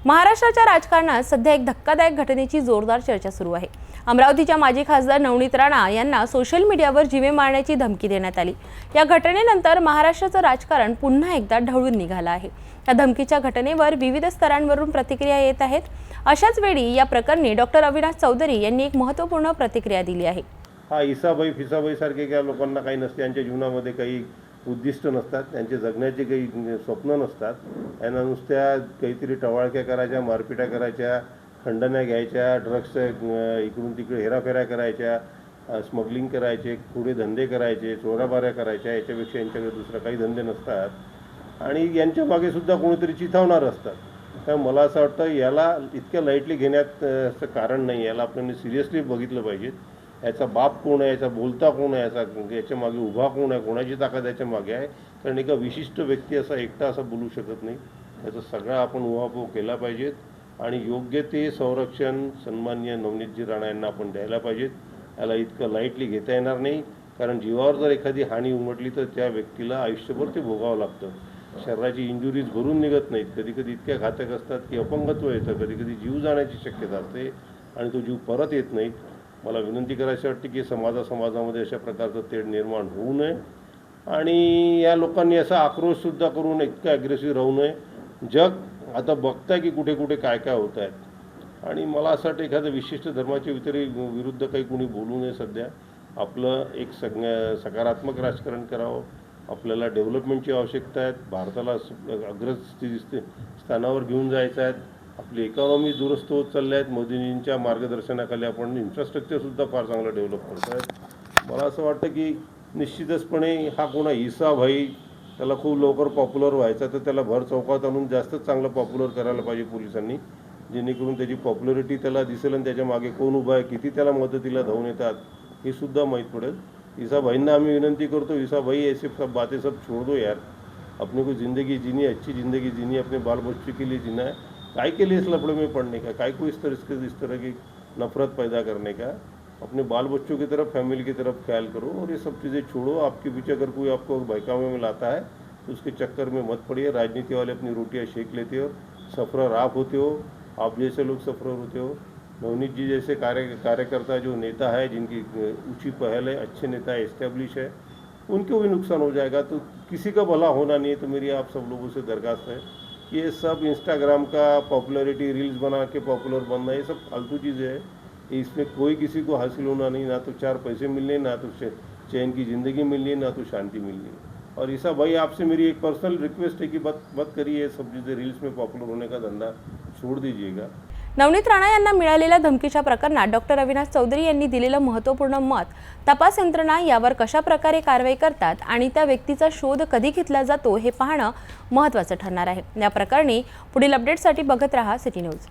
महाराष्ट्राच्या राजकारणात सध्या एक धक्कादायक घटनेची जोरदार चर्चा सुरू आहे। अमरावतीच्या माजी खासदार नवनीत राणा यांना सोशल मीडियावर जीवे मारण्याची धमकी देण्यात आली। या घटनेनंतर महाराष्ट्राचं राजकारण पुन्हा एकदा ढवळून निघालं आहे। या धमकीच्या घटनेवर विविध स्तरांवरून प्रतिक्रिया येत आहेत। अशाच वेळी या प्रकरणी डॉक्टर अविनाश चौधरी यांनी एक महत्त्वपूर्ण प्रतिक्रिया दिली आहे। हा ईसाबाई फिसाबाई सारखे काही लोकांना काही नसते, त्यांच्या जीवनामध्ये काही उद्दिष्ट नसतात, त्यांचे जगण्याचे काही स्वप्न नसतात। त्यांना नुसत्या काहीतरी टवाळक्या करायच्या, मारपिटा करायच्या, खंडण्या घ्यायच्या, ड्रग्स इकडून तिकडे हेराफेरा करायच्या, स्मगलिंग करायचे, पुढे धंदे करायचे, चोऱ्याबाऱ्या करायच्या, याच्यापेक्षा यांच्याकडे दुसरा काही धंदे नसतात आणि यांच्या मागे सुद्धा कोणीतरी चिथावणार असतात। तर मला असं वाटतं याला इतक्या लाईटली घेण्याचं कारण नाही, याला आपण सिरियसली बघितलं पाहिजे। याचा बाप कोण आहे, याचा बोलता कोण आहे, याच्या मागे उभा कोण आहे, कोणाची ताकद याच्या मागे आहे। कारण एका विशिष्ट व्यक्ती असा एकटा असा बोलू शकत नाही। याचा सगळा आपण उहापोह केला पाहिजेत आणि योग्य ते संरक्षण सन्माननीय नवनीतजी राणा यांना आपण द्यायला पाहिजेत। याला इतकं लाईटली घेता येणार नाही, कारण जीवावर जर एखादी हानी उमटली तर त्या व्यक्तीला आयुष्यभर ते भोगावं लागतं। शरीराची इंजुरीज भरून निघत नाहीत, कधी कधी इतक्या घातक असतात की अपंगत्व येतं, कधी कधी जीव जाण्याची शक्यता असते आणि तो जीव परत येत नाही। मला विनंती करायची वाटते की समाजामध्ये अशा प्रकारचं तेढ निर्माण होऊ नये आणि या लोकांनी असा आक्रोशसुद्धा करून इतकं ॲग्रेसिव्ह राहू नये। जग आता बघताय की कुठे कुठे काय काय होत आहेत आणि मला असं वाटतं एखाद्या विशिष्ट धर्माच्या विरुद्ध काही कोणी बोलू नये। सध्या आपलं एक सकारात्मक राजकारण करावं। आपल्याला डेव्हलपमेंटची आवश्यकता आहे, भारताला स्थानावर घेऊन जायचं आहे। आपली इकॉनॉमी दुरुस्त होत चालल्या आहेत, मोदींच्या मार्गदर्शनाखाली आपण इन्फ्रास्ट्रक्चरसुद्धा फार चांगलं डेव्हलप करतो आहे। मला असं वाटतं की निश्चितचपणे हा कोणा ईसाभाई त्याला खूप लवकर पॉप्युलर व्हायचा, तर त्याला भर चौकात आणून जास्तच चांगलं पॉप्युलर करायला पाहिजे पोलिसांनी, जेणेकरून त्याची पॉप्युलरिटी त्याला दिसेल आणि त्याच्या मागे कोण उभा आहे, किती त्याला मदतीला धावून येतात हे सुद्धा माहीत पडेल। ईसाभाईंना आम्ही विनंती करतो, ईसाभाई ऐसे सब बातें सब छोड़ दो यार, अपने को ज़िंदगी जीनी, अच्छी ज़िंदगी जीनी, अपने बाल बच्चों के लिए जीना है। काय के लिए इस लफड़े में पड़ने का, काय को इस तरह की नफरत पैदा करने का। अपने बाल बच्चों की तरफ, फैमिली की तरफ ख्याल करो और ये सब चीज़ें छोड़ो। आपके पीछे अगर कोई आपको बहकावे में लाता है तो उसके चक्कर में मत पड़िए। राजनीति वाले अपनी रोटियां सेक लेते हो, सफरर आप होते हो, आप जैसे लोग सफरर होते हो। नवनीत जी जैसे कार्यकर्ता जो नेता है, जिनकी ऊँची पहल है, अच्छे नेता है, इस्टेब्लिश है, उनको भी नुकसान हो जाएगा। तो किसी का भला होना नहीं है। तो मेरी आप सब लोगों से दरख्वास्त है, ये सब इंस्टाग्राम का पॉपुलैरिटी, रील्स बना के पॉपुलर बनना, ये सब फालतू चीज़ें हैं। इसमें कोई किसी को हासिल होना नहीं, ना तो 4 पैसे मिलने, ना तो चैन की ज़िंदगी मिलनी, ना तो शांति मिलनी। और ईसा भाई, आपसे मेरी एक पर्सनल रिक्वेस्ट है कि मत करिए, सब चीज़ें रील्स में पॉपुलर होने का धंधा छोड़ दीजिएगा। नवनीत राणा यांना मिळालेल्या धमकीच्या प्रकरणात डॉक्टर अविनाश चौधरी यांनी दिलेलं महत्त्वपूर्ण मत, तपास यंत्रणा यावर कशा प्रकारे कारवाई करतात आणि त्या व्यक्तीचा शोध कधी घेतला जातो हे पाहणं महत्त्वाचं ठरणार आहे। या प्रकरणी पुढील अपडेटसाठी बघत रहा सिटी न्यूज।